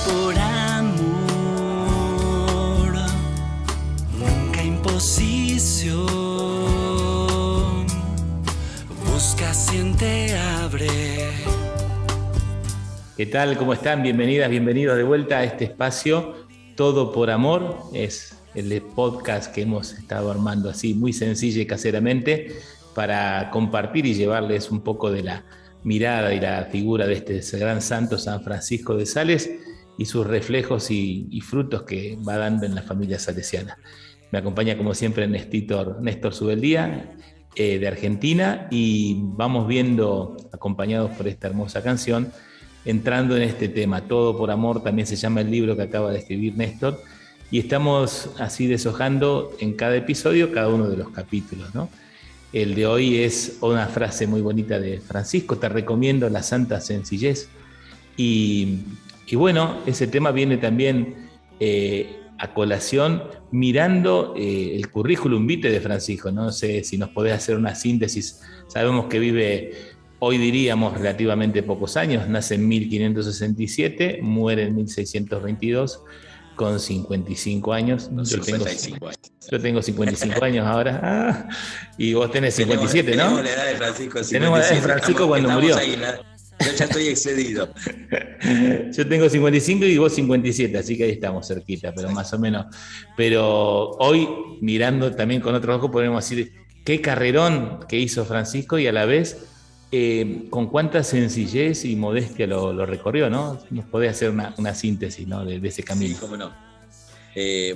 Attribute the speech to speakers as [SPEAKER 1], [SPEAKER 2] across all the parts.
[SPEAKER 1] por amor, nunca imposición. Busca, siente, abre.
[SPEAKER 2] ¿Qué tal? ¿Cómo están? Bienvenidas, bienvenidos de vuelta a este espacio Todo por Amor. Es el podcast que hemos estado armando así muy sencillo y caseramente para compartir y llevarles un poco de la mirada y la figura de este gran santo San Francisco de Sales y sus reflejos y frutos que va dando en la familia salesiana. Me acompaña como siempre Néstor Subeldía de Argentina, y vamos viendo, acompañados por esta hermosa canción, entrando en este tema. Todo por amor también se llama el libro que acaba de escribir Néstor, y estamos así deshojando en cada episodio cada uno de los capítulos, ¿no? El de hoy es una frase muy bonita de Francisco: te recomiendo la santa sencillez. Y bueno, ese tema viene también a colación mirando el currículum vitae de Francisco. No sé si nos podés hacer una síntesis. Sabemos que vive, hoy diríamos, relativamente pocos años. Nace en 1567, muere en 1622 con 55 años.
[SPEAKER 3] No, 55 años.
[SPEAKER 2] Yo tengo 55 años ahora. Y vos tenés 57, ¿no?
[SPEAKER 3] Tenemos la edad de Francisco. 57.
[SPEAKER 2] Tenemos la edad de Francisco cuando murió.
[SPEAKER 3] Ahí, yo ya estoy excedido.
[SPEAKER 2] Yo tengo 55 y vos 57, así que ahí estamos cerquita, pero más o menos. Pero hoy, mirando también con otro ojo, podemos decir qué carrerón que hizo Francisco, y a la vez con cuánta sencillez y modestia lo recorrió, ¿no? Nos podés hacer una síntesis, ¿no? de ese camino.
[SPEAKER 3] Sí, cómo no.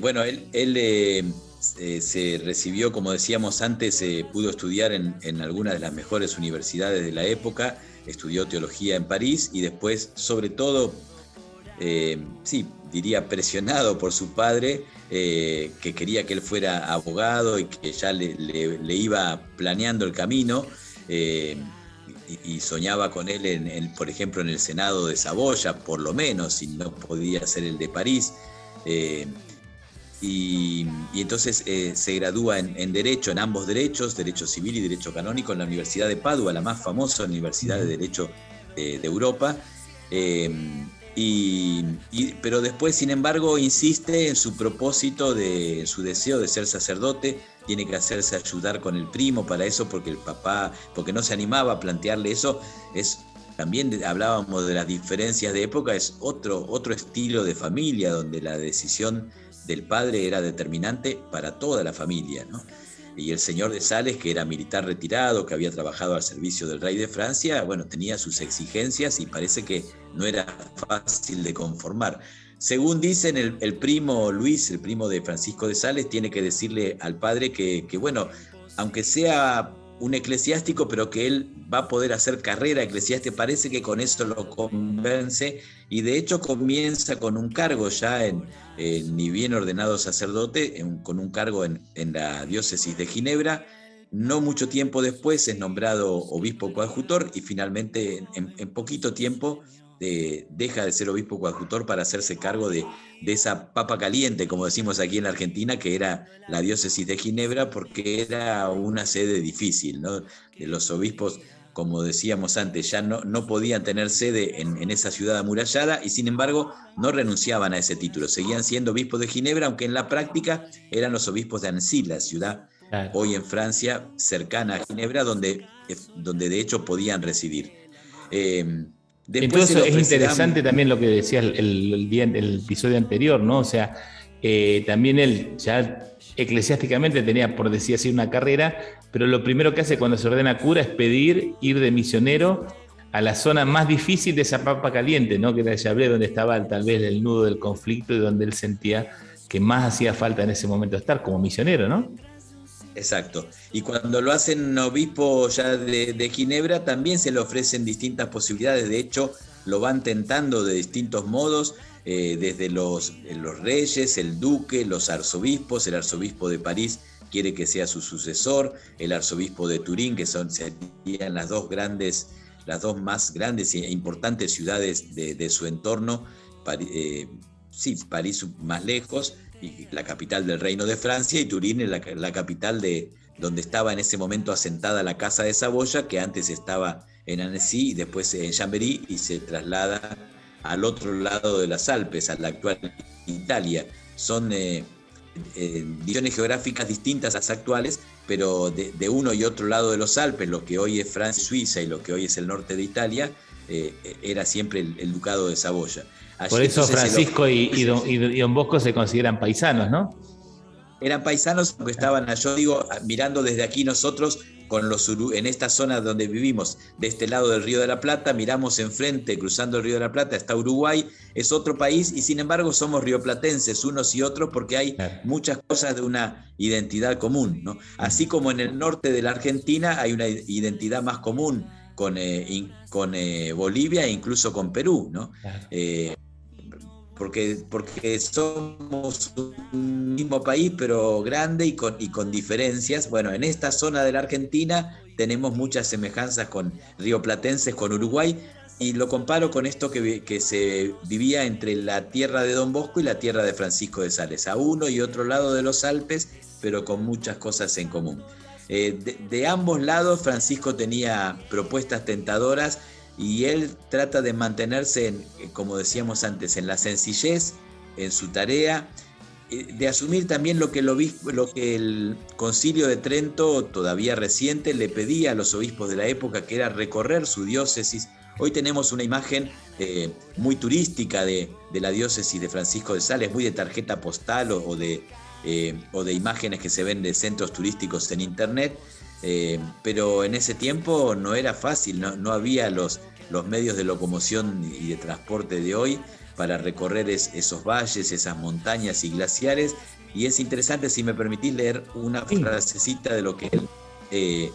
[SPEAKER 3] Bueno, él se recibió, como decíamos antes, pudo estudiar en algunas de las mejores universidades de la época. Estudió teología en París y después, sobre todo, diría presionado por su padre, que quería que él fuera abogado y que ya le iba planeando el camino, y soñaba con él, por ejemplo, en el Senado de Saboya, por lo menos, si no podía ser el de París. Y entonces se gradúa en Derecho, en ambos derechos, Derecho Civil y Derecho Canónico, en la Universidad de Padua, la más famosa universidad de Derecho de Europa. Pero después, sin embargo, insiste en su propósito, en su deseo de ser sacerdote. Tiene que hacerse ayudar con el primo para eso, porque el papá, porque no se animaba a plantearle eso. También hablábamos de las diferencias de época, es otro estilo de familia, donde la decisión del padre era determinante para toda la familia, ¿no? Y el señor de Sales, que era militar retirado, que había trabajado al servicio del rey de Francia, bueno, tenía sus exigencias y parece que no era fácil de conformar. Según dicen, el primo Luis, el primo de Francisco de Sales, tiene que decirle al padre que bueno, aunque sea un eclesiástico, pero que él va a poder hacer carrera eclesiástica. Parece que con eso lo convence, y de hecho comienza con un cargo ya ni bien ordenado sacerdote, con un cargo en la diócesis de Ginebra. No mucho tiempo después es nombrado obispo coadjutor, y finalmente en poquito tiempo deja de ser obispo coadjutor para hacerse cargo de esa papa caliente, como decimos aquí en la Argentina, que era la diócesis de Ginebra, porque era una sede difícil, ¿no? De los obispos, como decíamos antes, ya no podían tener sede en esa ciudad amurallada, y sin embargo no renunciaban a ese título, seguían siendo obispos de Ginebra, aunque en la práctica eran los obispos de Annecy, la ciudad hoy en Francia cercana a Ginebra, donde de hecho podían residir.
[SPEAKER 2] Entonces es interesante también lo que decías el episodio anterior, ¿no? O sea, también él ya eclesiásticamente tenía, por decir así, una carrera, pero lo primero que hace cuando se ordena cura es ir de misionero a la zona más difícil de esa papa caliente, ¿no? Que era Chablé, donde estaba tal vez el nudo del conflicto y donde él sentía que más hacía falta en ese momento estar como misionero, ¿no?
[SPEAKER 3] Exacto. Y cuando lo hacen obispo ya de Ginebra, también se le ofrecen distintas posibilidades. De hecho, lo van tentando de distintos modos, desde los reyes, el duque, los arzobispos. El arzobispo de París quiere que sea su sucesor, el arzobispo de Turín, que serían las dos más grandes e importantes ciudades de su entorno. París más lejos, y la capital del Reino de Francia, y Turín es la capital de donde estaba en ese momento asentada la Casa de Saboya, que antes estaba en Annecy y después en Chambéry, y se traslada al otro lado de las Alpes, a la actual Italia. Son divisiones geográficas distintas a las actuales, pero de uno y otro lado de los Alpes, lo que hoy es Francia y Suiza y lo que hoy es el norte de Italia, era siempre el ducado de Saboya. Allí,
[SPEAKER 2] por eso
[SPEAKER 3] entonces,
[SPEAKER 2] Francisco y don Bosco se consideran paisanos, ¿no?
[SPEAKER 3] eran paisanos que estaban, yo digo, mirando desde aquí nosotros, en esta zona donde vivimos, de este lado del Río de la Plata, miramos enfrente, cruzando el Río de la Plata, está Uruguay, es otro país, y sin embargo somos rioplatenses unos y otros, porque hay muchas cosas de una identidad común, ¿no? Así como en el norte de la Argentina hay una identidad más común con Bolivia e incluso con Perú, ¿no?
[SPEAKER 2] Claro.
[SPEAKER 3] Porque somos un mismo país, pero grande y con diferencias. Bueno, en esta zona de la Argentina tenemos muchas semejanzas con rioplatenses, con Uruguay, y lo comparo con esto que se vivía entre la tierra de Don Bosco y la tierra de Francisco de Sales, a uno y otro lado de los Alpes, pero con muchas cosas en común. De ambos lados, Francisco tenía propuestas tentadoras, y él trata de mantenerse, como decíamos antes, en la sencillez, en su tarea, de asumir también lo que el Concilio de Trento, todavía reciente, le pedía a los obispos de la época, que era recorrer su diócesis. Hoy tenemos una imagen muy turística de la diócesis de Francisco de Sales, muy de tarjeta postal o de imágenes que se ven de centros turísticos en internet. Pero en ese tiempo no era fácil, no había los medios de locomoción y de transporte de hoy para recorrer esos valles, esas montañas y glaciares. Y es interesante, si me permitís, leer una frasecita de lo que él,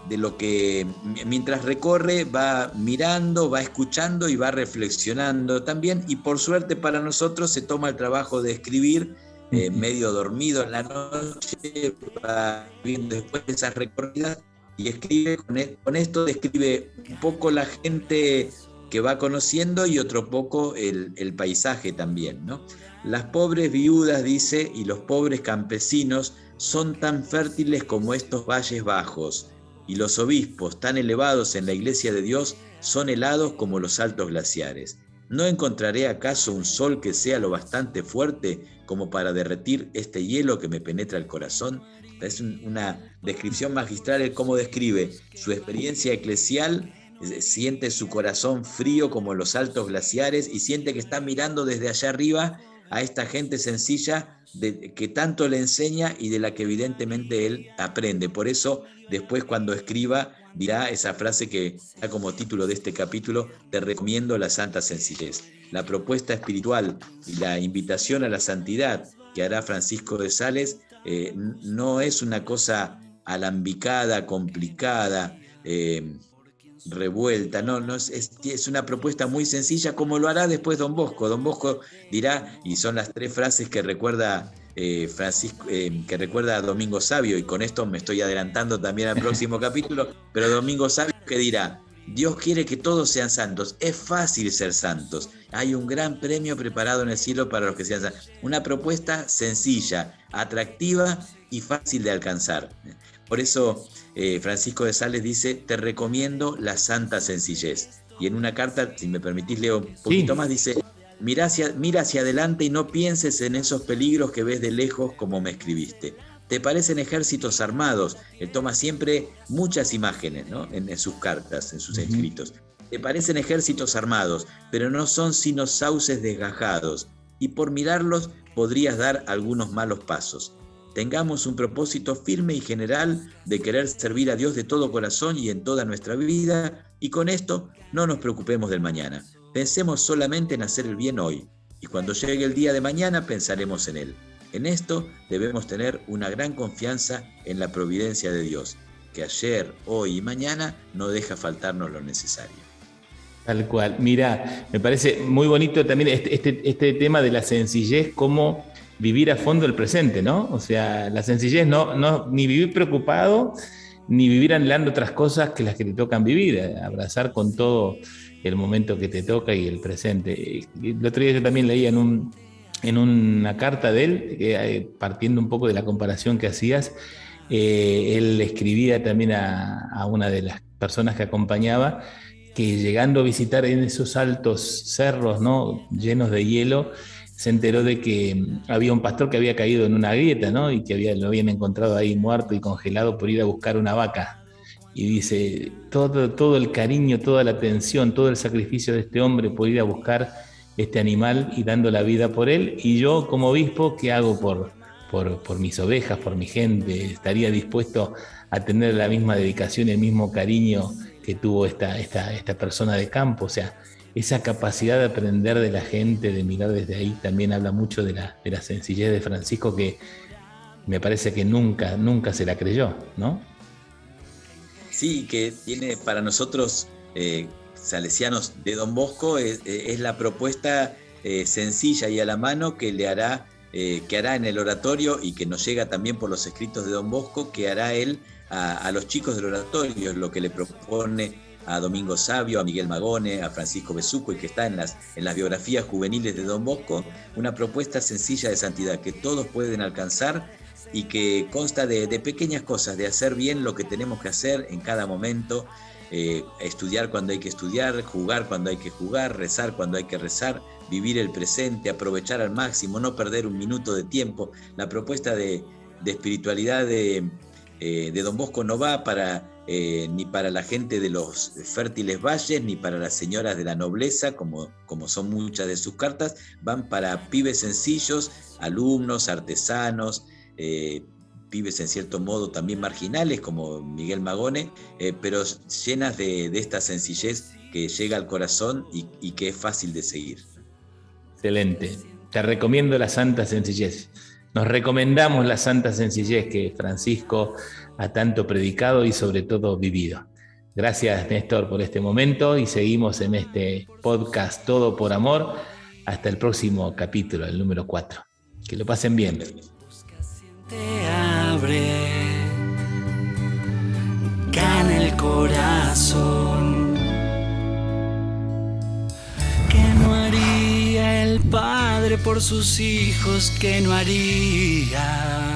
[SPEAKER 3] de lo que mientras recorre va mirando, va escuchando y va reflexionando también, y por suerte para nosotros se toma el trabajo de escribir. Medio dormido en la noche, va viendo después esas recorridas y escribe. Con esto describe un poco la gente que va conociendo y otro poco el paisaje también, ¿no? Las pobres viudas, dice, y los pobres campesinos son tan fértiles como estos valles bajos, y los obispos tan elevados en la iglesia de Dios son helados como los altos glaciares. ¿No encontraré acaso un sol que sea lo bastante fuerte como para derretir este hielo que me penetra el corazón? Es una descripción magistral de cómo describe su experiencia eclesial. Siente su corazón frío como los altos glaciares y siente que está mirando desde allá arriba a esta gente sencilla que tanto le enseña y de la que evidentemente él aprende. Por eso, después cuando escriba, dirá esa frase que da como título de este capítulo: te recomiendo la santa sencillez. La propuesta espiritual y la invitación a la santidad que hará Francisco de Sales no es una cosa alambicada, complicada, revuelta, no es una propuesta muy sencilla, como lo hará después Don Bosco. Don Bosco dirá, y son las tres frases que recuerda Francisco, que recuerda a Domingo Savio, y con esto me estoy adelantando también al próximo capítulo, pero Domingo Savio que dirá: Dios quiere que todos sean santos, es fácil ser santos, hay un gran premio preparado en el cielo para los que sean santos. Una propuesta sencilla, atractiva y fácil de alcanzar. Por eso Francisco de Sales dice: te recomiendo la santa sencillez. Y en una carta, si me permitís, leo un poquito más, dice: mira hacia adelante y no pienses en esos peligros que ves de lejos como me escribiste. Te parecen ejércitos armados. Él toma siempre muchas imágenes, ¿no? en sus cartas, en sus escritos. Te parecen ejércitos armados, pero no son sino sauces desgajados, y por mirarlos podrías dar algunos malos pasos. Tengamos un propósito firme y general de querer servir a Dios de todo corazón y en toda nuestra vida, y con esto no nos preocupemos del mañana. Pensemos solamente en hacer el bien hoy, y cuando llegue el día de mañana pensaremos en él. En esto debemos tener una gran confianza en la providencia de Dios, que ayer, hoy y mañana no deja faltarnos lo necesario.
[SPEAKER 2] Tal cual. Mira, me parece muy bonito también este tema de la sencillez, cómo vivir a fondo el presente, ¿no? O sea, la sencillez ni vivir preocupado, ni vivir anhelando otras cosas que las que te tocan vivir, abrazar con todo el momento que te toca y el presente. El otro día yo también leía en una carta de él, partiendo un poco de la comparación que hacías, él escribía también a una de las personas que acompañaba, que llegando a visitar en esos altos cerros, ¿no?, llenos de hielo, se enteró de que había un pastor que había caído en una grieta, ¿no?, y que lo habían encontrado ahí muerto y congelado por ir a buscar una vaca. Y dice, todo el cariño, toda la atención, todo el sacrificio de este hombre por ir a buscar este animal y dando la vida por él. Y yo, como obispo, ¿qué hago por mis ovejas, por mi gente? ¿Estaría dispuesto a tener la misma dedicación, el mismo cariño que tuvo esta persona de campo? O sea, esa capacidad de aprender de la gente, de mirar desde ahí, también habla mucho de la sencillez de Francisco, que me parece que nunca se la creyó, ¿no?
[SPEAKER 3] Sí, que tiene para nosotros, salesianos de Don Bosco, es la propuesta sencilla y a la mano que hará en el oratorio, y que nos llega también por los escritos de Don Bosco, que hará él a los chicos del oratorio, lo que le propone a Domingo Sabio, a Miguel Magone, a Francisco Besuco, y que está en las biografías juveniles de Don Bosco, una propuesta sencilla de santidad que todos pueden alcanzar y que consta de pequeñas cosas, de hacer bien lo que tenemos que hacer en cada momento, estudiar cuando hay que estudiar, jugar cuando hay que jugar, rezar cuando hay que rezar, vivir el presente, aprovechar al máximo, no perder un minuto de tiempo. La propuesta de espiritualidad de Don Bosco no va ni para la gente de los fértiles valles, ni para las señoras de la nobleza, como son muchas de sus cartas. Van para pibes sencillos, alumnos, artesanos, pibes en cierto modo también marginales, como Miguel Magone, pero llenas de esta sencillez que llega al corazón y que es fácil de seguir.
[SPEAKER 2] Excelente. Te recomiendo la santa sencillez. Nos recomendamos la santa sencillez que Francisco ha tanto predicado y sobre todo vivido. Gracias, Néstor, por este momento, y seguimos en este podcast Todo por Amor hasta el próximo capítulo, el número 4. Que lo pasen bien.
[SPEAKER 1] Te abre, gana el corazón. ¿Qué no haría el padre por sus hijos? ¿Qué no haría?